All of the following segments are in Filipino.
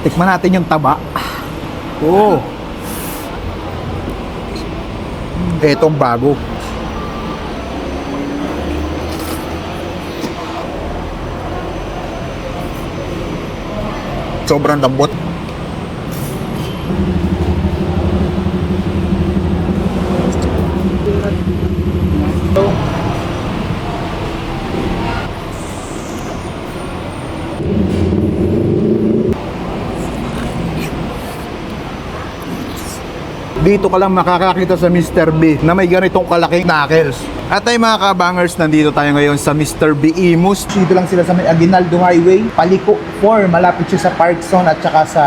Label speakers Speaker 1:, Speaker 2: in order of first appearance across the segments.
Speaker 1: Tikman natin yung taba. Oh. Etong bago. Sobrang lambot. Dito ka lang makakakita sa Mr. B na may ganitong kalaking knuckles. At ay mga kabangers, nandito tayo ngayon sa Mr. B Imus. Dito lang sila sa may Aguinaldo Highway, Paliko 4. Malapit siya sa Park Zone at saka sa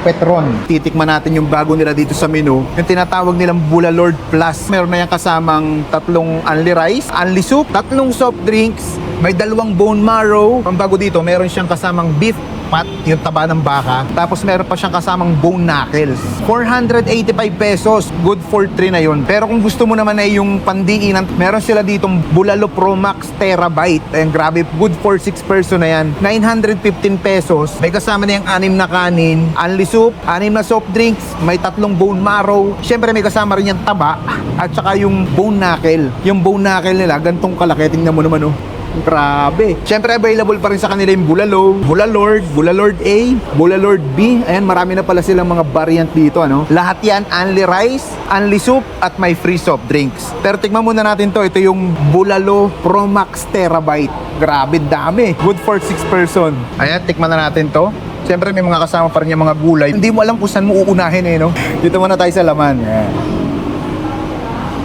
Speaker 1: Petron. Titikman natin yung bago nila dito sa menu, yung tinatawag nilang Bulalord Plus. Meron na yung kasamang tatlong only rice, only soup, tatlong soft drinks, may dalawang bone marrow. Ang bago dito, meron siyang kasamang beef pat, yung taba ng baka. Tapos meron pa siyang kasamang bone knuckles. 485 pesos. Good for 3 na yun. Pero kung gusto mo naman ay yung pandiinan, meron sila ditong Bulalo Pro Max Terabyte. Ayun, grabe. Good for 6 person na yan. 915 pesos. May kasama na yung 6 na kanin, only soup, 6 na soft drinks, may tatlong bone marrow. Siyempre may kasama rin yung taba at saka yung bone knuckle. Yung bone knuckle nila, gantong kalaki. Tingnan mo naman, oh. Grabe. Siyempre available pa rin sa kanila yung Bulalo, Bulalord, Bulalord A, Bulalord B. Ayan, marami na pala silang mga variant dito, ano. Lahat yan, only rice, only soup, at may free soft drinks. Pero tikman muna natin to. Ito yung Bulalo Pro Max Terabyte. Grabe, dami. Good for 6 person. Ayan, tikman na natin to. Siyempre may mga kasama pa rin yung mga gulay. Hindi mo alam kung saan mo uunahin, eh, no. Dito muna tayo sa laman. Ayan.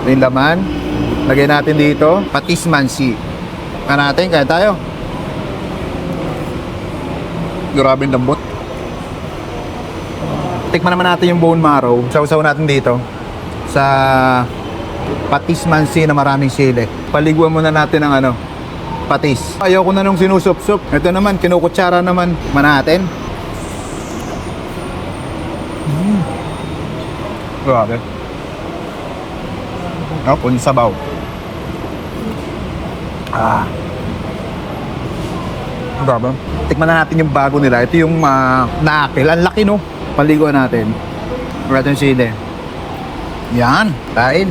Speaker 1: Ito yung laman. Lagay natin dito, patis mansi. Natin, kaya tayo. Grabe yung lambot. Tikman naman natin yung bone marrow. Sausaw natin dito sa patis mansi na maraming sili. Paliguan muna natin ang ano, patis. Ayoko na nung sinusup-sup. Ito naman, kinukutsara naman natin. Grabe. Yung sabaw. Grabe. Tikman na natin yung bago nila. Ito yung knuckle. Ang laki, no? Paliguan natin. Right yung sili. Yan. Kain.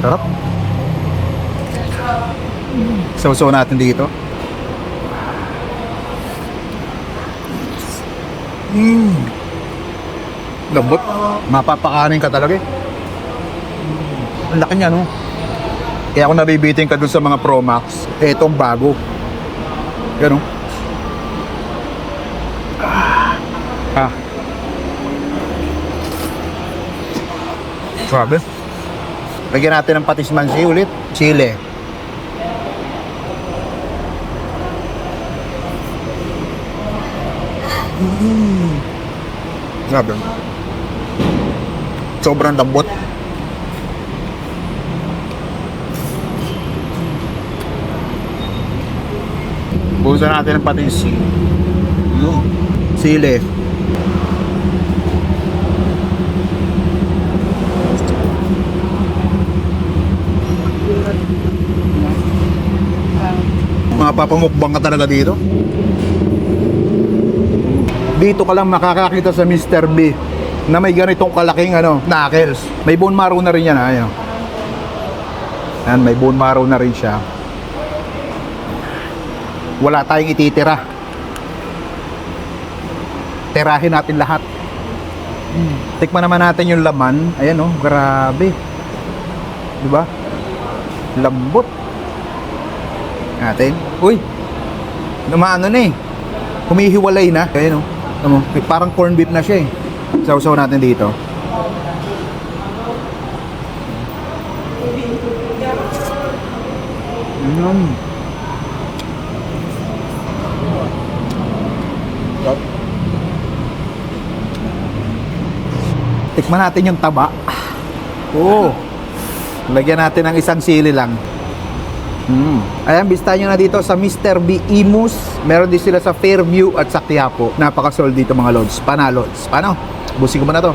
Speaker 1: Sarap. Sausaw natin dito. Lambot. Mapapakanin ka talaga, eh. Ang laki niya, no? Kaya ako nabibitin ka dun sa mga Pro Max. Etong bago. Yan, no? Grabe. Lagyan natin ng patis mansi ulit. Chile. Grabe. Sobrang lambot. Buhusan natin ng patis. Sili. Mapapamukbang ka talaga dito. Dito ka lang makakakita sa Mr. B na may ganitong kalaking ano, knuckles. May bone marrow na rin yan, ha. Ayan. Ayan, may bone marrow na rin siya. Wala tayong ititira. Tirahin natin lahat. Tikman naman natin yung laman. Ayan, oh, grabe. Diba? Lambot. Natin. Uy, lumaano na, eh. Humihiwalay na. Ayan, oh. Parang corned beef na siya, eh. Sausaw natin dito. Tikman natin yung taba. Oh. Lagyan natin ng isang sili lang. Ayan, bisitahin nyo na dito sa Mr. B Imus. Meron din sila sa Fairview at sa Quiapo. Napaka-sold dito mga lods. Pana lods. Paano? Busin ko ba na to?